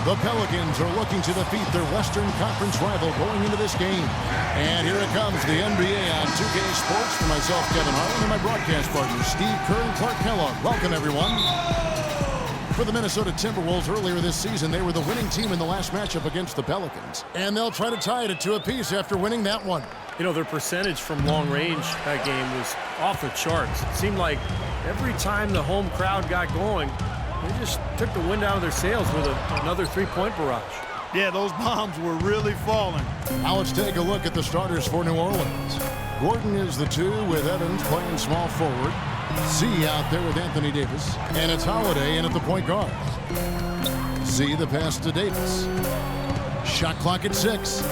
The Pelicans are looking to defeat their Western Conference rival going into this game. And here it comes, the NBA on 2K Sports. For myself, Kevin Harlan, and my broadcast partners, Steve Kerr and Clark Kellogg. Welcome, everyone. For the Minnesota Timberwolves earlier this season, they were the winning team in the last matchup against the Pelicans. And they'll try to tie it at 2 apiece after winning that one. You know, their percentage from long range that game was off the charts. It seemed like every time the home crowd got going, they just took the wind out of their sails with another three-point barrage. Yeah, those bombs were really falling. Now let's take a look at the starters for New Orleans. Gordon is the 2 with Evans playing small forward. Z out there with Anthony Davis. And it's Holiday in at the point guard. Z the pass to Davis. Shot clock at 6.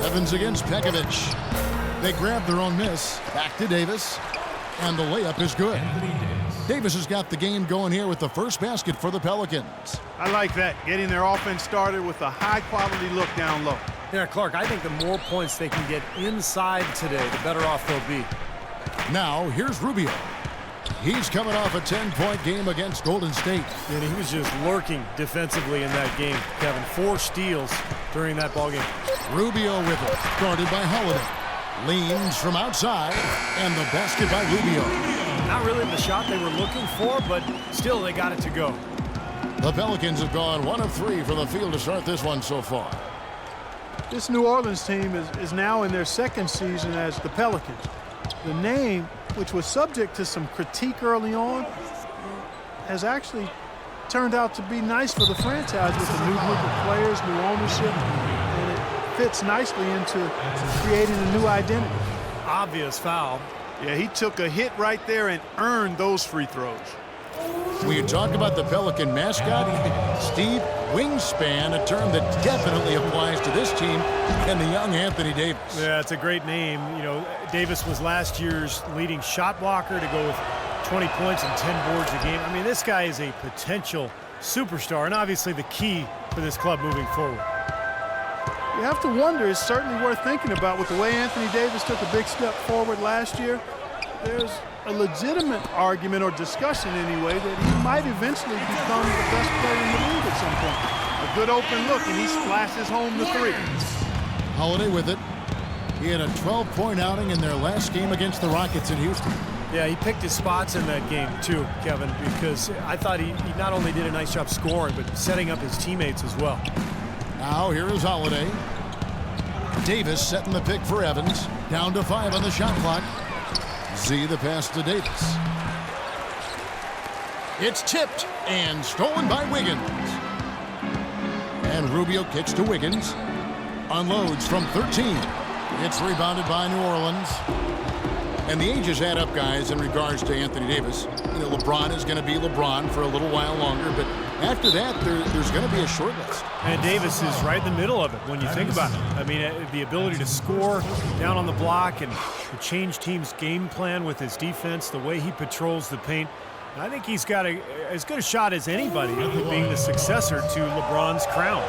Evans against Pekovic. They grab their own miss. Back to Davis. And the layup is good. Davis has got the game going here with the first basket for the Pelicans. I like that, getting their offense started with a high-quality look down low. Yeah, Clark, I think the more points they can get inside today, the better off they'll be. Now, here's Rubio. He's coming off a 10-point game against Golden State. And he was just lurking defensively in that game, Kevin. 4 steals during that ballgame. Rubio with it, guarded by Holiday. Leans from outside, and the basket by Rubio. Not really the shot they were looking for, but still they got it to go. The Pelicans have gone 1 of 3 from the field to start this one so far. This New Orleans team is now in their second season as the Pelicans. The name, which was subject to some critique early on, has actually turned out to be nice for the franchise with a new group of players, new ownership, and it fits nicely into creating a new identity. Obvious foul. Yeah, he took a hit right there and earned those free throws. When you talk about the Pelican mascot, Steve, wingspan, a term that definitely applies to this team and the young Anthony Davis. Yeah, it's a great name. You know, Davis was last year's leading shot blocker to go with 20 points and 10 boards a game. I mean, this guy is a potential superstar and obviously the key for this club moving forward. You have to wonder, it's certainly worth thinking about with the way Anthony Davis took a big step forward last year. There's a legitimate argument or discussion anyway that he might eventually become the best player in the league at some point. A good open look, and he splashes home the 3. Holiday with it. He had a 12-point outing in their last game against the Rockets in Houston. Yeah, he picked his spots in that game too, Kevin, because I thought he not only did a nice job scoring, but setting up his teammates as well. Now here is Holiday. Davis setting the pick for Evans. Down to 5 on the shot clock. Z the pass to Davis. It's tipped and stolen by Wiggins. And Rubio kicks to Wiggins. Unloads from 13. It's rebounded by New Orleans. And the ages add up, guys, in regards to Anthony Davis. You know, LeBron is going to be LeBron for a little while longer, but after that, there's going to be a short list. And Davis is right in the middle of it when you think about it. I mean, the ability to score down on the block and to change teams' game plan with his defense, the way he patrols the paint. I think he's got as good a shot as anybody at being the successor to LeBron's crown.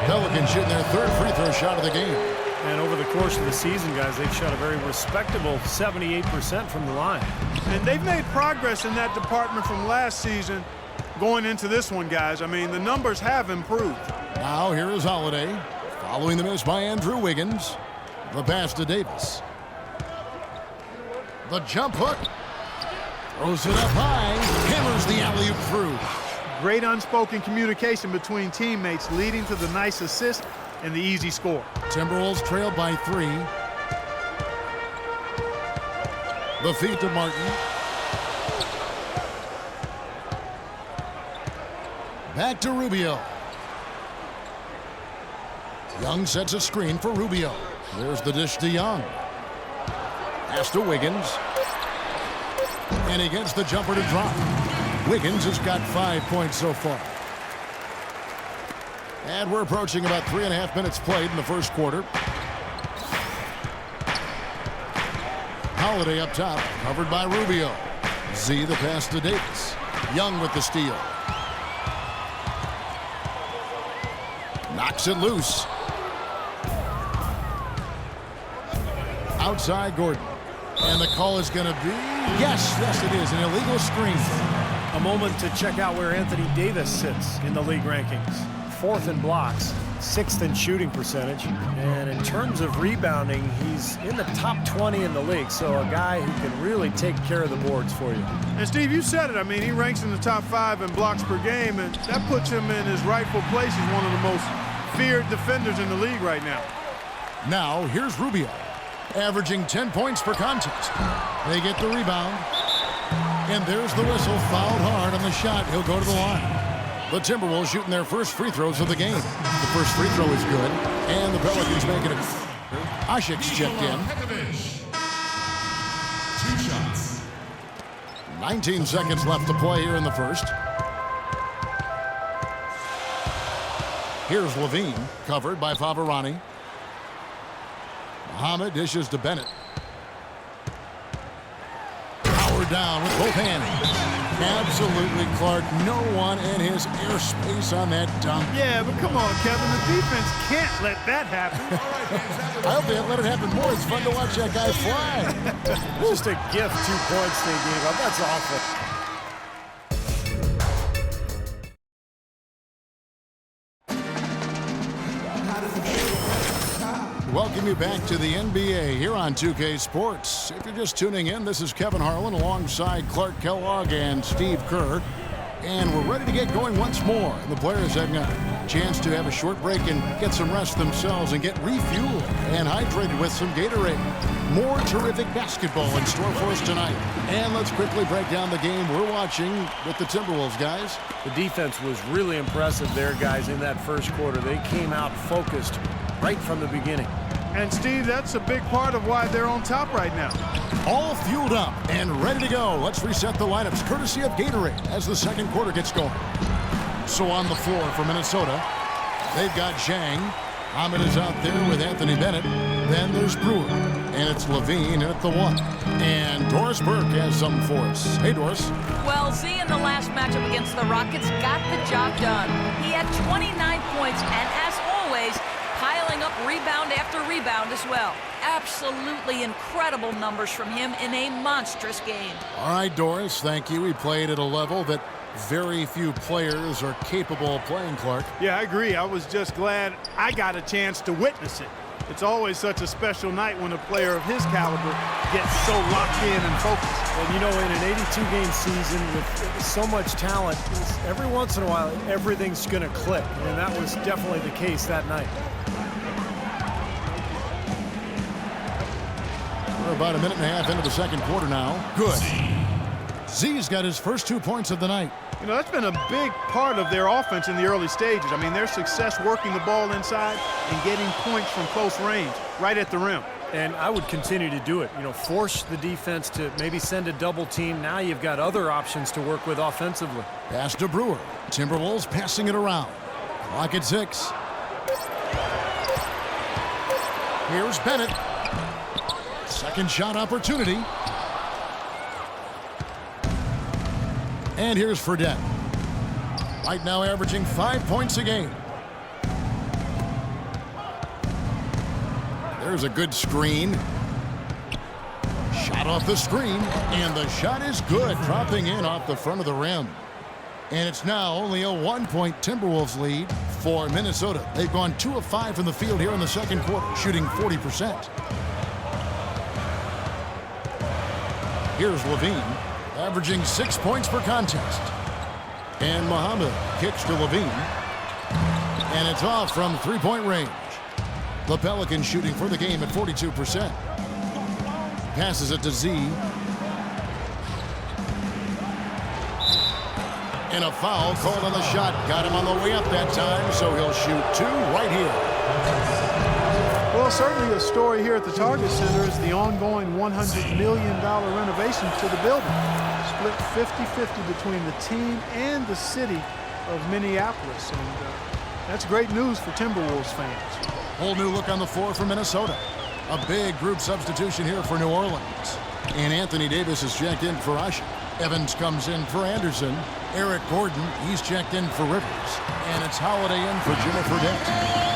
Pelicans shooting their 3rd free throw shot of the game. And over the course of the season, guys, they've shot a very respectable 78% from the line. And they've made progress in that department from last season going into this one, guys. I mean, the numbers have improved. Now here is Holiday. Following the miss by Andrew Wiggins. The pass to Davis. The jump hook. Throws it up high. Hammers the alley-oop through. Great unspoken communication between teammates leading to the nice assist and the easy score. Timberwolves trail by 3. The feed to Martin. Back to Rubio. Young sets a screen for Rubio. There's the dish to Young. Pass to Wiggins. And he gets the jumper to drop. Wiggins has got 5 points so far. And we're approaching about 3.5 minutes played in the first quarter. Holiday up top, covered by Rubio. Z the pass to Davis. Young with the steal. Knocks it loose. Outside Gordon. And the call is going to be, yes, it is, an illegal screen. A moment to check out where Anthony Davis sits in the league rankings. 4th in blocks, 6th in shooting percentage, and in terms of rebounding, he's in the top 20 in the league, so a guy who can really take care of the boards for you. And Steve, you said it. I mean, he ranks in the top 5 in blocks per game, and that puts him in his rightful place as one of the most feared defenders in the league right now. Now, here's Rubio, averaging 10 points per contest. They get the rebound, and there's the whistle. Fouled hard on the shot. He'll go to the line. The Timberwolves shooting their first free throws of the game. The first free throw is good, and the Pelicans making it. Ashik's checked in. 2 shots. 19 seconds left to play here in the first. Here's Levine, covered by Favarani. Muhammad dishes to Bennett. Powered down with both hands. Absolutely, Clark. No one in his airspace on that dunk. Yeah, but come on, Kevin. The defense can't let that happen. I hope they let it happen more. It's fun to watch that guy fly. Just a gift, 2 points they gave up. That's awful. Welcome you back to the NBA here on 2K Sports. If you're just tuning in, this is Kevin Harlan alongside Clark Kellogg and Steve Kerr. And we're ready to get going once more. The players have got a chance to have a short break and get some rest themselves and get refueled and hydrated with some Gatorade. More terrific basketball in store for us tonight. And let's quickly break down the game we're watching with the Timberwolves, guys. The defense was really impressive there, guys, in that first quarter. They came out focused right from the beginning. And, Steve, that's a big part of why they're on top right now. All fueled up and ready to go. Let's reset the lineups courtesy of Gatorade as the second quarter gets going. So on the floor for Minnesota, they've got Zhang. Ahmed is out there with Anthony Bennett. Then there's Brewer. And it's Levine at the 1. And Doris Burke has something for us. Hey, Doris. Well, Z in the last matchup against the Rockets got the job done. He had 29 points and, as always, piling up rebound after rebound as well. Absolutely incredible numbers from him in a monstrous game. All right, Doris, thank you. He played at a level that very few players are capable of playing, Clark. Yeah, I agree. I was just glad I got a chance to witness it. It's always such a special night when a player of his caliber gets so locked in and focused. And, you know, in an 82-game season with so much talent, every once in a while, everything's going to click. And that was definitely the case that night. We're about a minute and a half into the second quarter now. Good. Z's got his first 2 points of the night. You know, that's been a big part of their offense in the early stages. I mean, their success working the ball inside and getting points from close range, right at the rim. And I would continue to do it. You know, force the defense to maybe send a double team. Now you've got other options to work with offensively. Pass to Brewer. Timberwolves passing it around. Clock at 6. Here's Bennett. Second shot opportunity. And here's Fredette. Right now averaging 5 points a game. There's a good screen. Shot off the screen, and the shot is good, dropping in off the front of the rim. And it's now only a 1-point Timberwolves lead for Minnesota. They've gone 2 of 5 from the field here in the second quarter, shooting 40%. Here's Levine, averaging 6 points per contest. And Muhammad kicks to Levine. And it's off from three-point range. The Pelicans shooting for the game at 42%. Passes it to Z. And a foul called on the shot. Got him on the way up that time, so he'll shoot 2 right here. Well, certainly a story here at the Target Center is the ongoing $100 million renovation to the building. Split 50-50 between the team and the city of Minneapolis. And that's great news for Timberwolves fans. Whole new look on the floor for Minnesota. A big group substitution here for New Orleans. And Anthony Davis is checked in for Usher. Evans comes in for Anderson. Eric Gordon, he's checked in for Rivers. And it's Holiday in for Jimmy Fredette.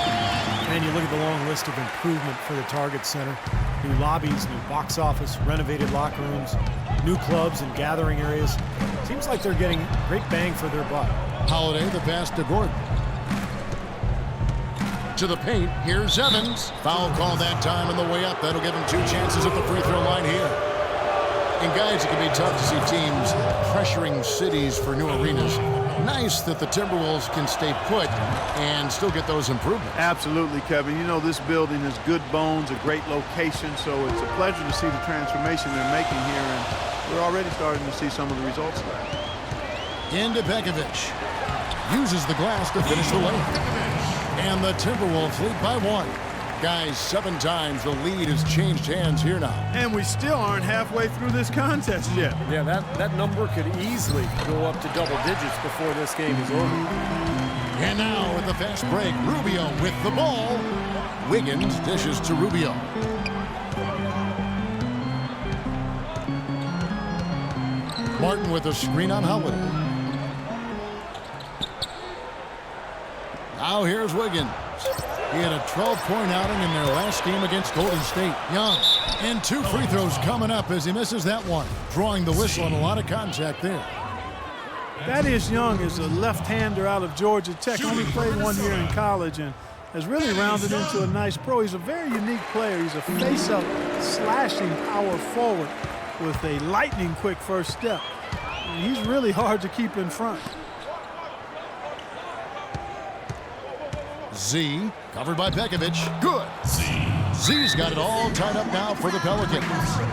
And you look at the long list of improvement for the Target Center. New lobbies, new box office, renovated locker rooms, new clubs and gathering areas. Seems like they're getting great bang for their buck. Holiday, the pass to Gordon. To the paint, here's Evans. Foul call that time on the way up. That'll give him 2 chances at the free throw line here. And guys, it can be tough to see teams pressuring cities for new arenas. Nice that the Timberwolves can stay put and still get those improvements. Absolutely, Kevin. You know, this building is good bones, a great location, so it's a pleasure to see the transformation they're making here, and we're already starting to see some of the results of that. Into Bekovic. Uses the glass to finish the layup. And the Timberwolves lead by 1. Guys, 7 times the lead has changed hands here now. And we still aren't halfway through this contest yet. Yeah, that number could easily go up to double digits before this game is over. And now at the fast break, Rubio with the ball. Wiggins dishes to Rubio. Martin with a screen on Holiday. Now here's Wiggins. He had a 12-point outing in their last game against Golden State. Young, and 2 free throws coming up as he misses that one. Drawing the whistle and a lot of contact there. Thaddeus Young is a left-hander out of Georgia Tech. Only played 1 year in college and has really rounded into a nice pro. He's a very unique player. He's a face-up, slashing power forward with a lightning-quick first step. And he's really hard to keep in front. Z, covered by Bekovic. Good. Z's got it all tied up now for the Pelicans.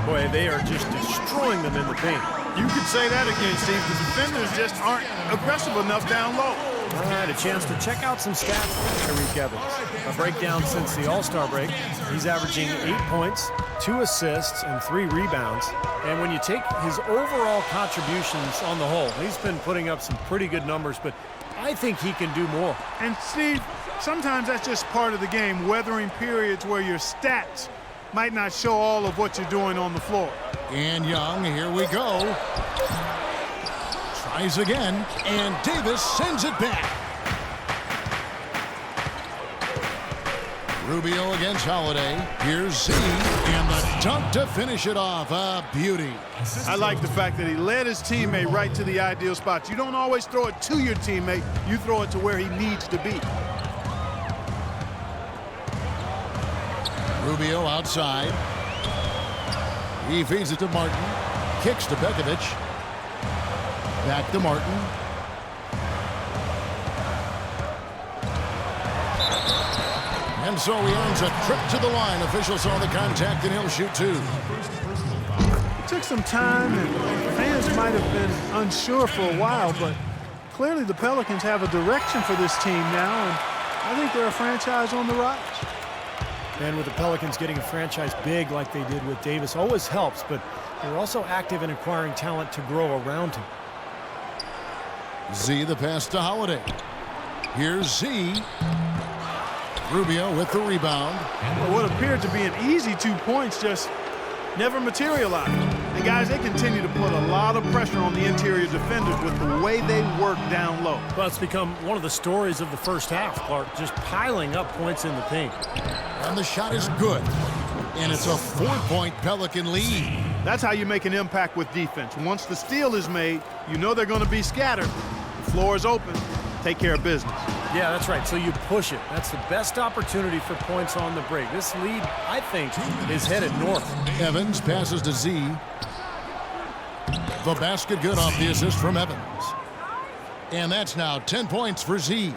Boy, they are just destroying them in the paint. You could say that again, Steve. The defenders just aren't aggressive enough down low. All right, a chance to check out some stats for Tyreke Evans. A breakdown since the All-Star break. He's averaging 8 points, 2 assists, and 3 rebounds. And when you take his overall contributions on the whole, he's been putting up some pretty good numbers, but I think he can do more. And Steve, sometimes that's just part of the game, weathering periods where your stats might not show all of what you're doing on the floor. And Young, here we go. Tries again, and Davis sends it back. Rubio against Holiday. Here's Z, and the dunk to finish it off. A beauty. I like the fact that he led his teammate right to the ideal spot. You don't always throw it to your teammate. You throw it to where he needs to be. Rubio outside. He feeds it to Martin. Kicks to Bekovic. Back to Martin. And so he earns a trip to the line. Officials saw the contact, and he'll shoot 2. It took some time, and fans might have been unsure for a while, but clearly the Pelicans have a direction for this team now, and I think they're a franchise on the rise. And with the Pelicans getting a franchise big like they did with Davis always helps, but they're also active in acquiring talent to grow around him. Z, the pass to Holiday. Here's Z. Rubio with the rebound. Well, what appeared to be an easy 2 points just never materialized. And guys, they continue to put a lot of pressure on the interior defenders with the way they work down low. Well, it's become one of the stories of the first half, Clark, just piling up points in the paint. And the shot is good. And it's a 4-point Pelican lead. That's how you make an impact with defense. Once the steal is made, you know they're going to be scattered. The floor is open. Take care of business. Yeah, that's right. So you push it. That's the best opportunity for points on the break. This lead, I think, is headed north. Evans passes to Z. The basket good off the assist from Evans. And that's now 10 points for Z.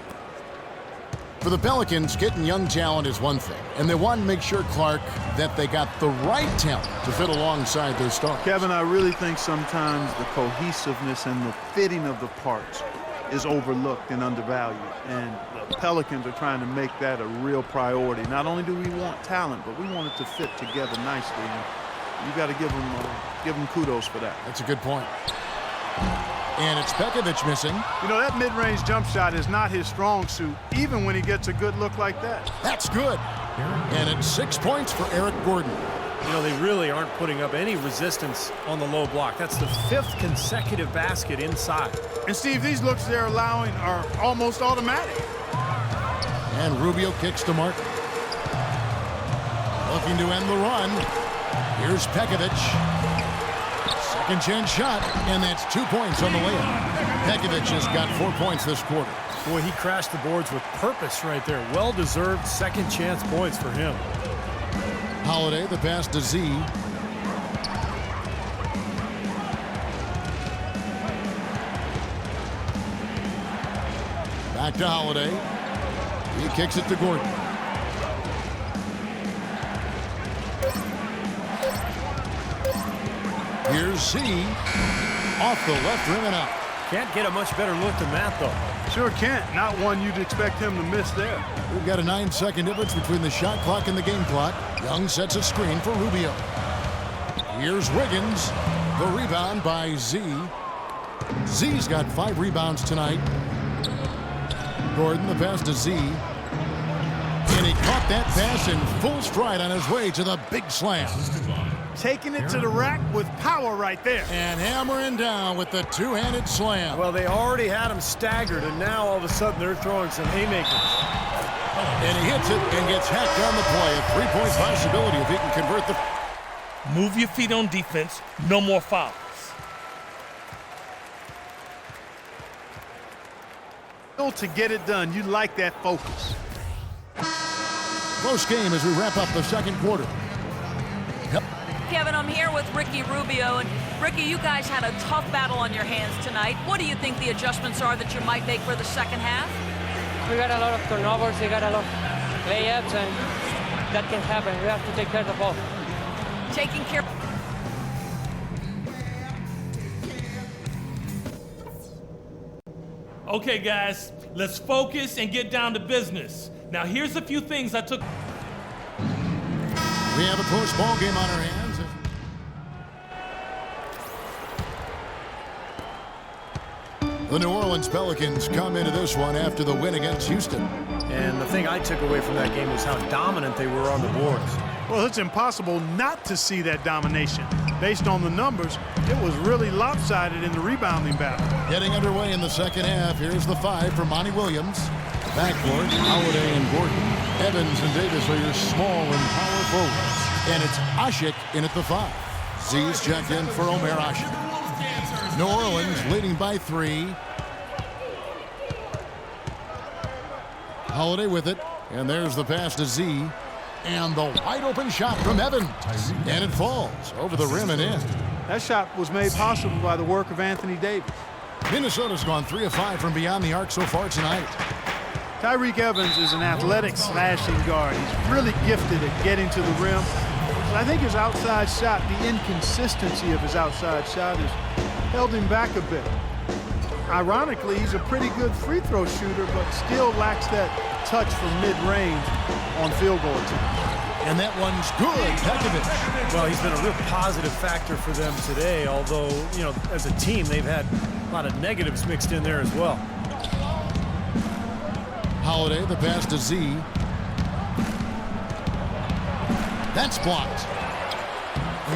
For the Pelicans, getting young talent is one thing, and they want to make sure, Clark, that they got the right talent to fit alongside their stars. Kevin, I really think sometimes the cohesiveness and the fitting of the parts is overlooked and undervalued, and the Pelicans are trying to make that a real priority. Not only do we want talent, but we want it to fit together nicely, and you got to give them kudos for that. That's a good point. And it's Bekovic missing. You know, that mid-range jump shot is not his strong suit, even when he gets a good look like that. That's good. And it's 6 points for Eric Gordon. You know, they really aren't putting up any resistance on the low block. That's the 5th consecutive basket inside. And, Steve, these looks they're allowing are almost automatic. And Rubio kicks to Martin. looking to end the run. Here's Pekovic. Second chance shot, and that's 2 points on the layup. Pekovic has got 4 points this quarter. Boy, he crashed the boards with purpose right there. Well-deserved second chance points for him. Holiday, the pass to Z. Back to Holiday. He kicks it to Gordon. Here's Z. Off the left rim and out. Can't get a much better look than that, though. Sure can't. Not one you'd expect him to miss there. We've got a 9-second difference between the shot clock and the game clock. Young sets a screen for Rubio. Here's Wiggins. The rebound by Z. Z's got 5 rebounds tonight. Gordon, the pass to Z. And he caught that pass in full stride on his way to the big slam. Taking it to the rack with power right there. And hammering down with the two-handed slam. Well, they already had him staggered, and now all of a sudden they're throwing some haymakers. And he hits it and gets hacked on the play. A three-point possibility if he can convert the... Move your feet on defense. No more fouls. To get it done, you like that focus. Close game as we wrap up the second quarter. Kevin, I'm here with Ricky Rubio. And Ricky, you guys had a tough battle on your hands tonight. What do you think the adjustments are that you might make for the second half? We got a lot of turnovers, we got a lot of layups, and that can happen. We have to take care of the ball. Taking care. Okay, guys, let's focus and get down to business. Now, here's a few things I took. We have a close ball game on our hands. The New Orleans Pelicans come into this one after the win against Houston. And the thing I took away from that game was how dominant they were on the boards. Well, it's impossible not to see that domination. Based on the numbers, it was really lopsided in the rebounding battle. Getting underway in the second half. Here's the 5 for Monty Williams. Backcourt, Holiday and Gordon. Evans and Davis are your small and power forwards. And it's Ashik in at the 5. Z's checked in for Omer Ashik. New Orleans leading by 3. Holiday with it. And there's the pass to Z. And the wide open shot from Evans. And it falls over the rim and in. That shot was made possible by the work of Anthony Davis. Minnesota's gone 3 of 5 from beyond the arc so far tonight. Tyreek Evans is an athletic slashing guard. He's really gifted at getting to the rim. But I think his outside shot, the inconsistency of his outside shot has held him back a bit. Ironically, he's a pretty good free throw shooter, but still lacks that touch from mid-range on field goal attempts. And that one's good. Pekovic. Well, he's been a real positive factor for them today, although, you know, as a team, they've had a lot of negatives mixed in there as well. Holiday, the pass to Z. That's blocked.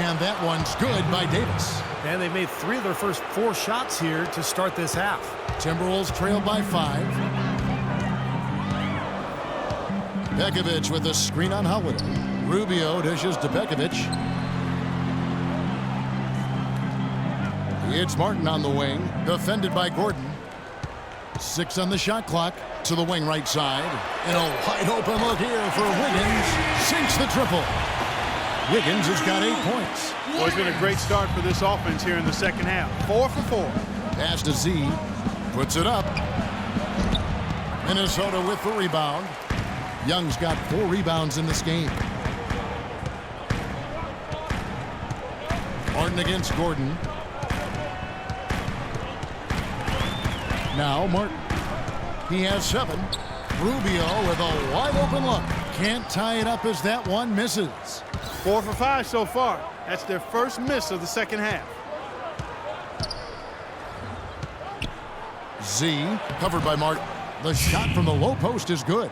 And that one's good by Davis. And they made 3 of their first 4 shots here to start this half. Timberwolves trailed by 5. Pekovic with a screen on Holiday. Rubio dishes to Pekovic. It's Martin on the wing, defended by Gordon. 6 on the shot clock, to the wing right side. And a wide open look here for Wiggins. Sinks the triple. Wiggins has got 8 points. Well, it's been a great start for this offense here in the second half. 4 for 4. Pass to Z. Puts it up. Minnesota with the rebound. Young's got 4 rebounds in this game. Martin against Gordon. Now Martin. He has 7. Rubio with a wide open look. Can't tie it up as that one misses. 4 for 5 so far. That's their first miss of the second half. Z covered by Martin. The shot from the low post is good.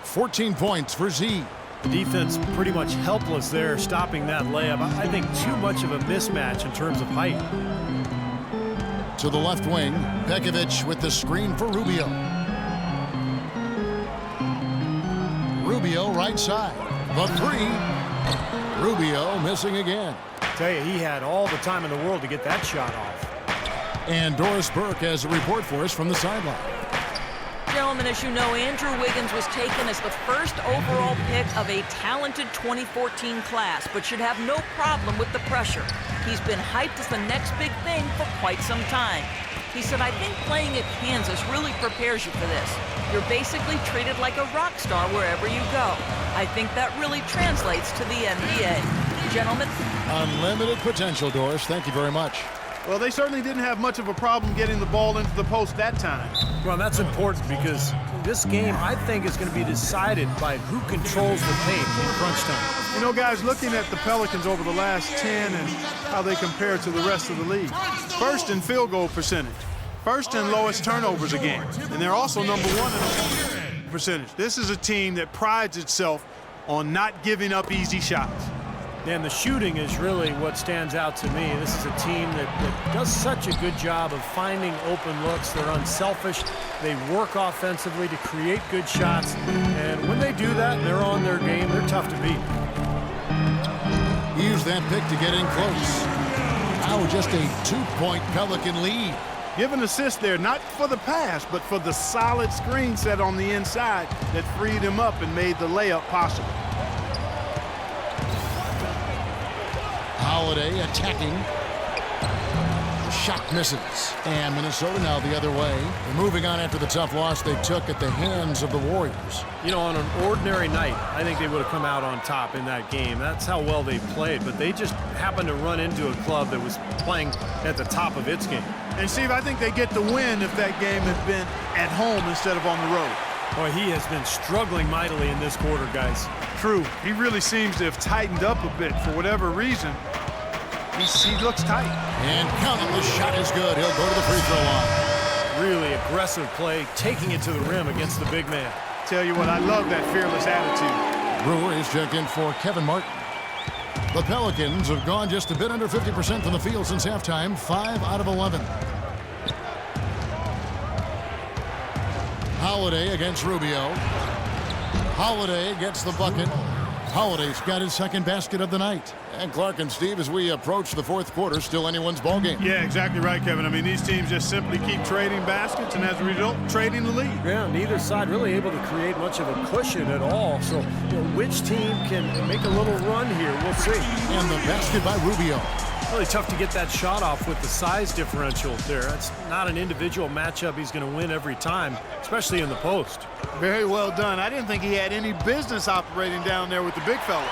14 points for Z. The defense pretty much helpless there, stopping that layup. I think too much of a mismatch in terms of height. To the left wing, Pekovic with the screen for Rubio. Rubio right side. The 3. Rubio missing again. Tell you, he had all the time in the world to get that shot off. And Doris Burke has a report for us from the sideline. Gentlemen, as you know, Andrew Wiggins was taken as the first overall pick of a talented 2014 class, but should have no problem with the pressure. He's been hyped as the next big thing for quite some time. He said, I think playing at Kansas really prepares you for this. You're basically treated like a rock star wherever you go. I think that really translates to the NBA. Gentlemen. Unlimited potential, Doris. Thank you very much. Well, they certainly didn't have much of a problem getting the ball into the post that time. Well, that's important because this game, I think, is going to be decided by who controls the paint in crunch time. You know, guys, looking at the Pelicans over the last 10 and how they compare to the rest of the league. First in field goal percentage. First in lowest turnovers a game. And they're also number one in percentage. This is a team that prides itself on not giving up easy shots. And the shooting is really what stands out to me. This is a team that does such a good job of finding open looks. They're unselfish. They work offensively to create good shots. And when they do that, they're on their game. They're tough to beat. Use that pick to get in close. Now just a 2-point Pelican lead. Give an assist there, not for the pass, but for the solid screen set on the inside that freed him up and made the layup possible. Holiday attacking. The shot misses. And Minnesota now the other way. They're moving on after the tough loss they took at the hands of the Warriors. You know, on an ordinary night, I think they would have come out on top in that game. That's how well they played. But they just happened to run into a club that was playing at the top of its game. And Steve, I think they get the win if that game had been at home instead of on the road. Boy, he has been struggling mightily in this quarter, guys. True. He really seems to have tightened up a bit for whatever reason. He looks tight. And count him. The shot is good. He'll go to the free throw line. Really aggressive play, taking it to the rim against the big man. Tell you what, I love that fearless attitude. Brewer is checked in for Kevin Martin. The Pelicans have gone just a bit under 50% from the field since halftime, 5 out of 11. Holiday against Rubio. Holiday gets the bucket. Holiday's got his second basket of the night. And Clark and Steve, as we approach the fourth quarter, still anyone's ball game. Yeah, exactly right, Kevin. I mean, these teams just simply keep trading baskets and as a result, trading the lead. Yeah, neither side really able to create much of a cushion at all. So, you know, which team can make a little run here? We'll see. And the basket by Rubio. Really tough to get that shot off with the size differential there. That's not an individual matchup he's going to win every time, especially in the post. Very well done. I didn't think he had any business operating down there with the big fellas.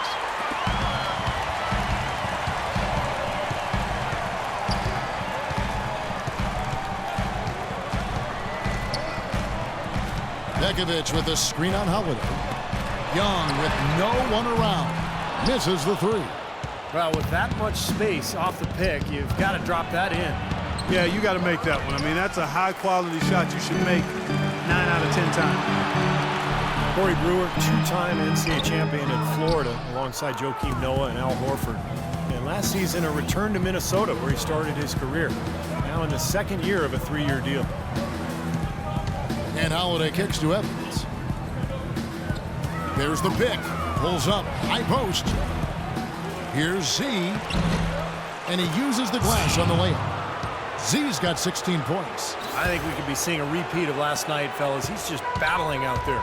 Bekovic with the screen on Holiday. Young with no one around. Misses the three. Well, with that much space off the pick, you've got to drop that in. Yeah, you got to make that one. I mean, that's a high-quality shot you should make 9 out of 10 times. Corey Brewer, two-time NCAA champion in Florida, alongside Joakim Noah and Al Horford. And last season, a return to Minnesota, where he started his career. Now in the second year of a 3-year deal. And Holiday kicks to Evans. There's the pick. Pulls up. High post. Here's Z. And he uses the glass on the layup. Z's got 16 points. I think we could be seeing a repeat of last night, fellas. He's just battling out there.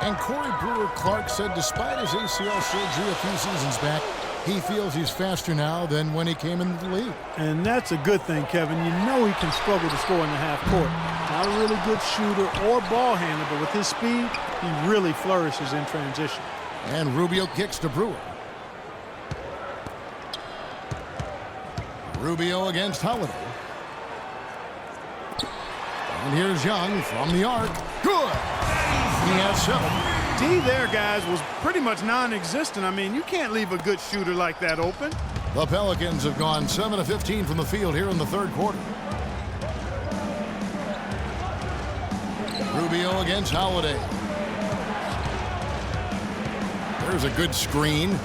And Corey Brewer Clark said despite his ACL surgery a few seasons back, he feels he's faster now than when he came into the league. And that's a good thing, Kevin. You know he can struggle to score in the half court. Not a really good shooter or ball handler, but with his speed, he really flourishes in transition. And Rubio kicks to Brewer. Rubio against Holiday. And here's Young from the arc. Good! He has 7. D there, guys, was pretty much non-existent. I mean, you can't leave a good shooter like that open. The Pelicans have gone 7 of 15 from the field here in the third quarter. Rubio against Holiday. There's a good screen.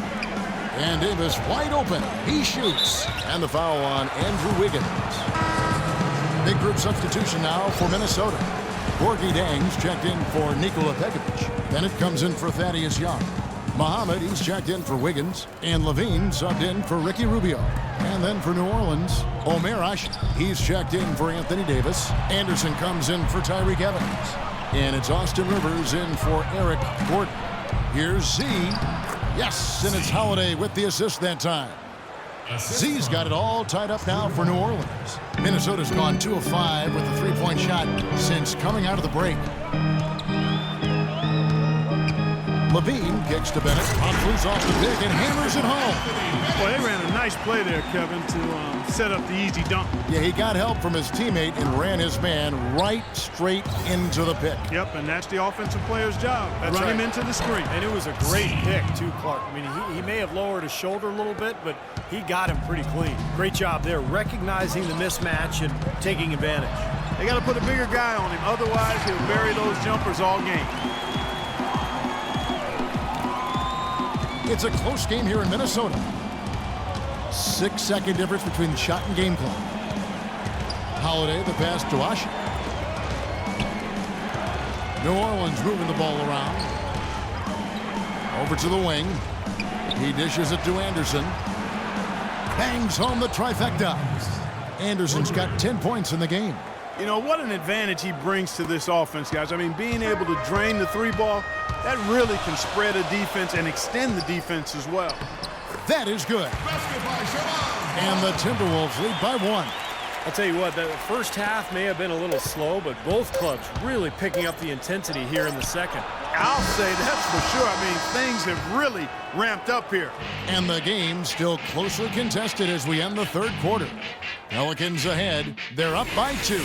And Davis wide open. He shoots. And the foul on Andrew Wiggins. Big group substitution now for Minnesota. Gorgie Dangs checked in for Nikola Pekovic. Bennett comes in for Thaddeus Young. Muhammad, he's checked in for Wiggins. And Levine subbed in for Ricky Rubio. And then for New Orleans, Omer Ash, he's checked in for Anthony Davis. Anderson comes in for Tyreek Evans. And it's Austin Rivers in for Eric Gordon. Here's Z. Yes, and it's Holiday with the assist that time. Z's got it all tied up now for New Orleans. Minnesota's gone 2 of 5 with a three-point shot since coming out of the break. Levine kicks to Bennett, flees off the pick and hammers it home. Well, they ran a nice play there, Kevin, to set up the easy dunk. Yeah, he got help from his teammate and ran his man right straight into the pick. Yep, and that's the offensive player's job. That's Run right. him into the screen. And it was a great pick, too, Clark. I mean, he may have lowered his shoulder a little bit, but he got him pretty clean. Great job there, recognizing the mismatch and taking advantage. They got to put a bigger guy on him. Otherwise, he'll bury those jumpers all game. It's a close game here in Minnesota. 6-second difference between the shot and game clock. Holiday, the pass to Ashe. New Orleans moving the ball around. Over to the wing. He dishes it to Anderson. Bangs home the trifecta. Anderson's got 10 points in the game. You know, what an advantage he brings to this offense, guys. I mean, being able to drain the three ball, that really can spread a defense and extend the defense as well. That is good. And the Timberwolves lead by 1. I'll tell you what, the first half may have been a little slow, but both clubs really picking up the intensity here in the second. I'll say that's for sure. I mean, things have really ramped up here. And the game still closely contested as we end the third quarter. Pelicans ahead. They're up by 2.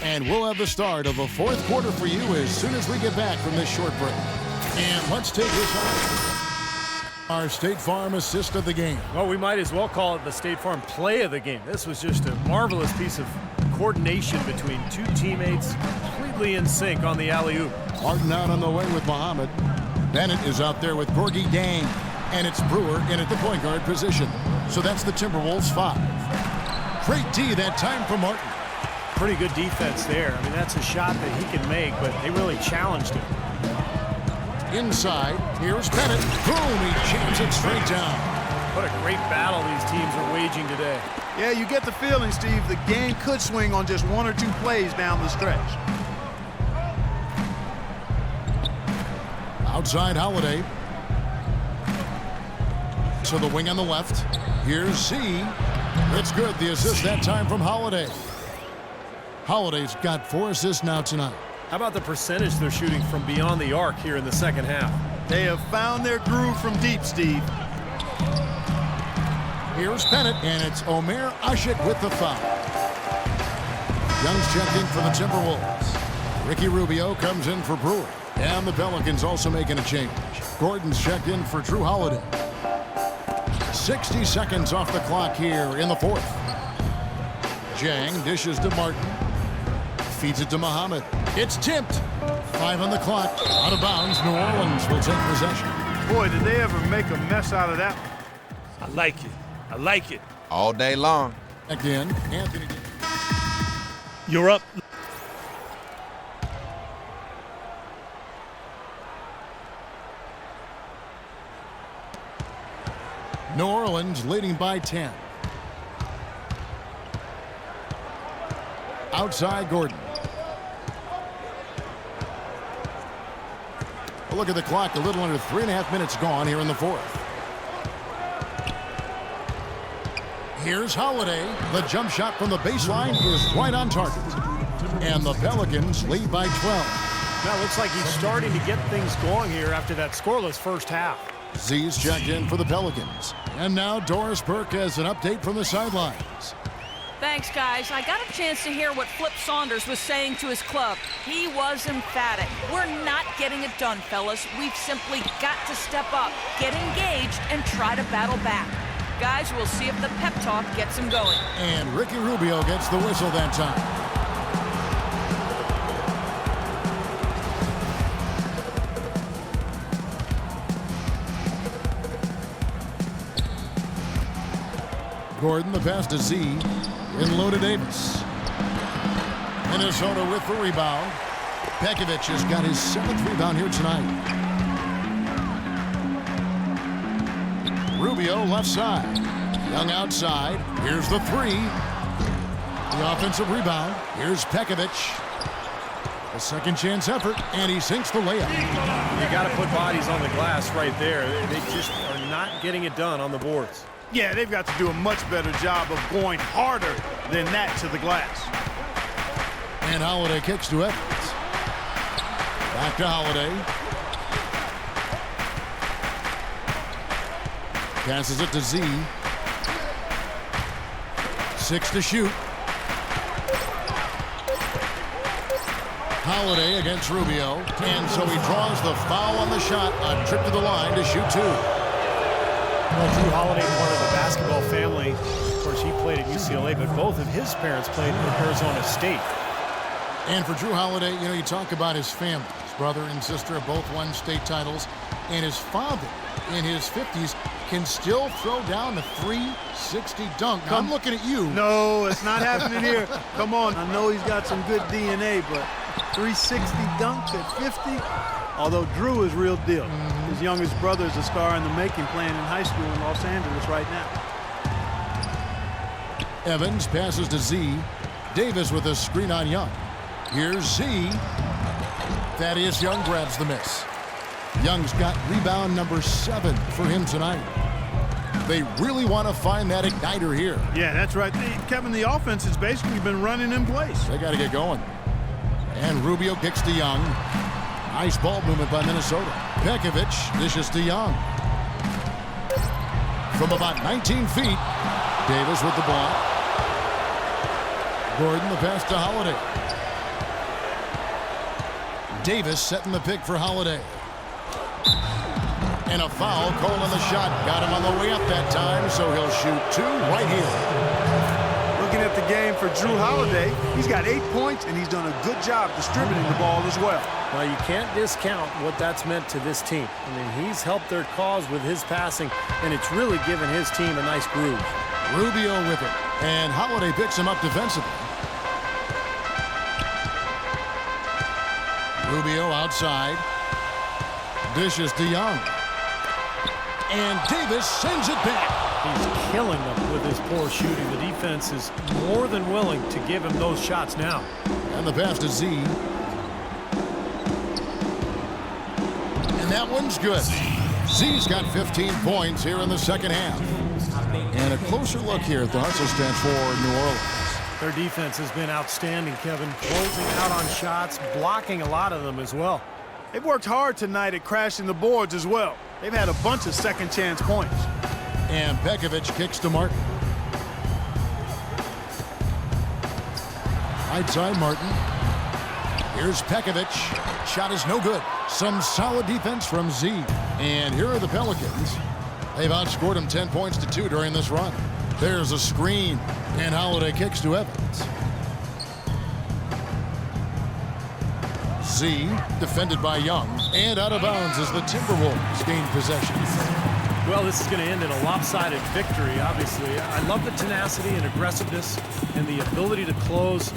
And we'll have the start of the fourth quarter for you as soon as we get back from this short break. And let's take this on. Our State Farm assist of the game. Well, we might as well call it the State Farm play of the game. This was just a marvelous piece of coordination between two teammates, completely in sync on the alley-oop. Martin out on the way with Muhammad. Bennett is out there with Gorgie Dang. And it's Brewer in at the point guard position. So that's the Timberwolves 5. Great D that time for Martin. Pretty good defense there. I mean, that's a shot that he can make, but they really challenged him. Inside, here's Bennett. Boom, he jams it straight down. What a great battle these teams are waging today. Yeah, you get the feeling, Steve, the game could swing on just 1 or 2 plays down the stretch. Outside Holiday. To the wing on the left. Here's C. It's good. The assist that time from Holiday. Holiday's got 4 assists now tonight. How about the percentage they're shooting from beyond the arc here in the second half? They have found their groove from deep, Steve. Here's Bennett, and it's Omer Ash with the foul. Young's checked in for the Timberwolves. Ricky Rubio comes in for Brewer. And the Pelicans also making a change. Gordon's checked in for Drew Holiday. 60 seconds off the clock here in the fourth. Jang dishes to Martin. Feeds it to Muhammad. It's tipped. 5 on the clock. Out of bounds. New Orleans will take possession. Boy, did they ever make a mess out of that. I like it. I like it. All day long. Again, Anthony. You're up. New Orleans leading by 10. Outside Gordon. A look at the clock. A little under 3.5 minutes gone here in the fourth. Here's Holiday. The jump shot from the baseline is right on target. And the Pelicans lead by 12. Now it looks like he's starting to get things going here after that scoreless first half. Z's checked in for the Pelicans. And now Doris Burke has an update from the sidelines. Thanks, guys. I got a chance to hear what Flip Saunders was saying to his club. He was emphatic. We're not getting it done, fellas. We've simply got to step up, get engaged, and try to battle back. Guys, we'll see if the pep talk gets him going. And Ricky Rubio gets the whistle that time. Gordon, the pass to Z. In low to Davis. Minnesota with the rebound. Pekovic has got his 7th rebound here tonight. Rubio left side. Young outside. Here's the three. The offensive rebound. Here's Pekovic. A second chance effort, and he sinks the layup. You got to put bodies on the glass right there. They just are not getting it done on the boards. Yeah, they've got to do a much better job of going harder than that to the glass. And Holiday kicks to Evans. Back to Holiday. Passes it to Z. 6 to shoot. Holiday against Rubio, and so he draws the foul on the shot. A trip to the line to shoot 2. Well, Drew Holiday, part of the basketball family. Of course, he played at UCLA, but both of his parents played at Arizona State. And for Drew Holiday, you know, you talk about his family. His brother and sister have both won state titles, and his father, in his 50s, can still throw down the 360 dunk. Now, I'm looking at you. No, it's not happening here. Come on. I know he's got some good DNA, but 360 dunks at 50, although Drew is real deal. His youngest brother is a star in the making, playing in high school in Los Angeles right now. Evans passes to Z. Davis with a screen on Young. Here's Z. Thaddeus Young grabs the miss. Young's got rebound number 7 for him tonight. They really want to find that igniter here. Yeah, that's right. Kevin, the offense has basically been running in place. They got to get going. And Rubio kicks to Young. Nice ball movement by Minnesota. Pekovic dishes to Young. From about 19 feet, Davis with the ball. Gordon the pass to Holiday. Davis setting the pick for Holiday. And a foul called on the shot. Got him on the way up that time, so he'll shoot 2 right here. Looking at the game for Drew Holiday, he's got 8 points, and he's done a good job distributing the ball as well. Well, you can't discount what that's meant to this team. I mean, he's helped their cause with his passing, and it's really given his team a nice groove. Rubio with it, and Holiday picks him up defensively. Rubio outside. Dishes to Young. And Davis sends it back. He's killing them with his poor shooting. The defense is more than willing to give him those shots now. And the pass to Z. And that one's good. Z's got 15 points here in the second half. And a closer look here at the hustle stats for New Orleans. Their defense has been outstanding, Kevin. Closing out on shots, blocking a lot of them as well. They've worked hard tonight at crashing the boards as well. They've had a bunch of second chance points. And Pekovic kicks to Martin. Right side Martin. Here's Pekovic. Shot is no good. Some solid defense from Z. And here are the Pelicans. They've outscored them 10 points to 2 during this run. There's a screen. And Holiday kicks to Evans. Z, defended by Young, and out of bounds as the Timberwolves gain possession. Well, this is going to end in a lopsided victory, obviously. I love the tenacity and aggressiveness and the ability to close.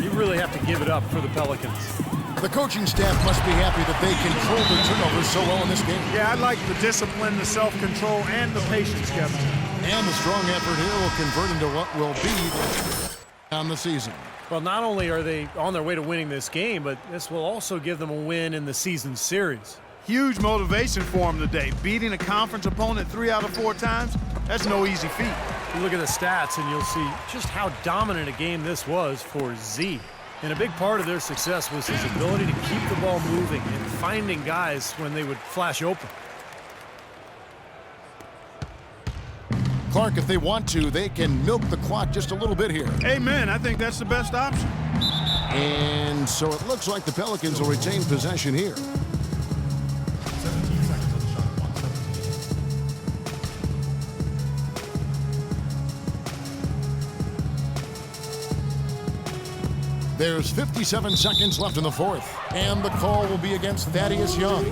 You really have to give it up for the Pelicans. The coaching staff must be happy that they controlled the turnovers so well in this game. Yeah, I like the discipline, the self-control, and the patience, Kevin. And the strong effort here will convert into what will be on the season. Well, not only are they on their way to winning this game, but this will also give them a win in the season series. Huge motivation for them today. Beating a conference opponent 3 out of 4 times, that's no easy feat. You look at the stats and you'll see just how dominant a game this was for Z. And a big part of their success was his ability to keep the ball moving and finding guys when they would flash open. Clark, if they want to, they can milk the clock just a little bit here. Amen. I think that's the best option. And so it looks like the Pelicans will retain possession here. There's 57 seconds left in the fourth, and the call will be against Thaddeus Young.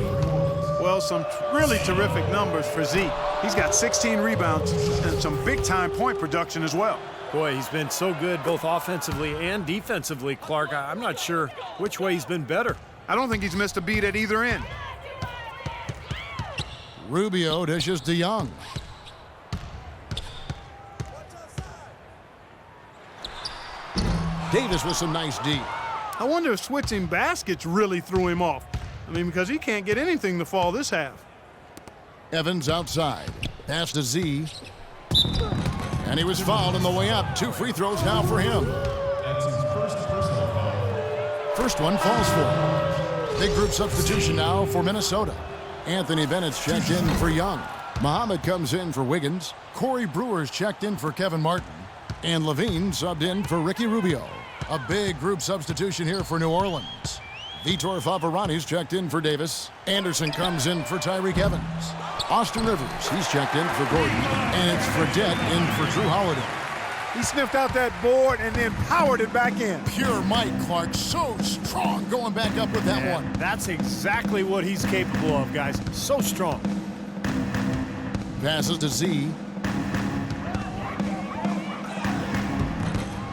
Well, some really terrific numbers for Z. He's got 16 rebounds and some big-time point production as well. Boy, he's been so good both offensively and defensively, Clark. I'm not sure which way he's been better. I don't think he's missed a beat at either end. Rubio dishes to Young. Davis with some nice D. I wonder if switching baskets really threw him off. I mean, because he can't get anything to fall this half. Evans outside. Pass to Z. And he was fouled on the way up. 2 free throws now for him. First one falls for him. Big group substitution now for Minnesota. Anthony Bennett's checked in for Young. Muhammad comes in for Wiggins. Corey Brewer's checked in for Kevin Martin. And Levine subbed in for Ricky Rubio. A big group substitution here for New Orleans. Vitor Favarani's checked in for Davis. Anderson comes in for Tyreek Evans. Austin Rivers, he's checked in for Gordon. And it's Fredette in for Drew Holiday. He sniffed out that board and then powered it back in. Pure Mike Clark, so strong going back up with that one. That's exactly what he's capable of, guys. So strong. Passes to Z.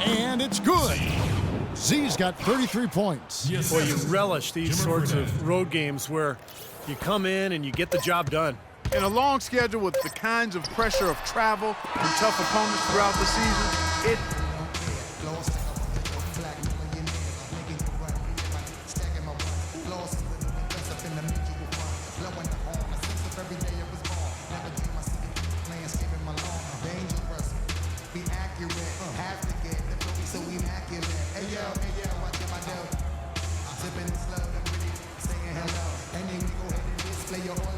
And it's good. Z's got 33 points. Boy, you relish these sorts of road games where you come in and you get the job done. In a long schedule with the kinds of pressure of travel and tough opponents throughout the season, it Your